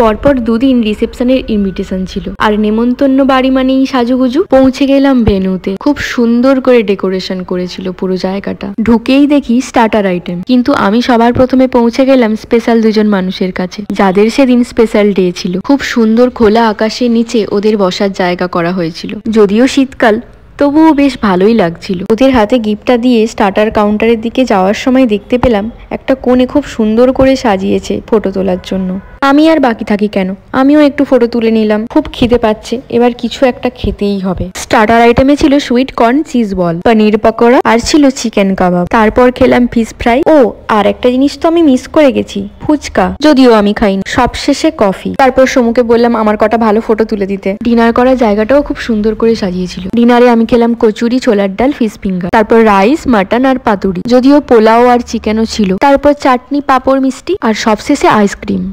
পরপর দুদিন রিসেপশনের ইনভিটেশন ছিল, আর নেমন্তন্ন বাড়ি মানেই সাজুগুজু। পৌঁছে গেলাম ভেন্যুতে। খুব সুন্দর করে ডেকোরেশন করেছিল পুরো জায়গাটা। ঢুকেই দেখি স্টার্টার আইটেম, কিন্তু আমি সবার প্রথমে পৌঁছে গেলাম স্পেশাল দুজন মানুষের কাছে, যাদের সেদিন স্পেশাল ডে ছিল। খুব সুন্দর খোলা আকাশের নিচে ওদের বসার জায়গা করা হয়েছিল। যদিও শীতকাল, তবুও বেশ ভালোই লাগছিল। ওদের হাতে গিফটটা দিয়ে স্টার্টার কাউন্টারের দিকে যাওয়ার সময় দেখতে পেলাম একটা কোণে খুব সুন্দর করে সাজিয়েছে ফটো তোলার জন্য। আমি আর বাকি থাকি কেন, আমিও একটু ফটো তুলে নিলাম। খুব খিদে পাচ্ছে, এবার কিছু একটা খেতেই হবে। স্টার্টার আইটেমে ছিল সুইট কর্ন চিজ বল, পনির পকোড়া, আর ছিল চিকেন কাবাব। তারপর খেলাম ফিশ ফ্রাই। ও আর একটা জিনিস তো আমি মিস করে গেছি, ফুচকা, যদিও আমি খাইনি। সবশেষে কফি। তারপর সমুকে বললাম আমার কটা ভালো ফটো তুলে দিতে। ডিনার করার জায়গাটাও খুব সুন্দর করে সাজিয়েছিল। ডিনারে আমি খেলাম কচুরি, ছোলার ডাল, ফিশ ফিঙ্গার, তারপর রাইস, মাটন আর পাতুরি, যদিও পোলাও আর চিকেনও ছিল। তারপর চাটনি, পাঁপড়, মিষ্টি, আর সবশেষে আইসক্রিম।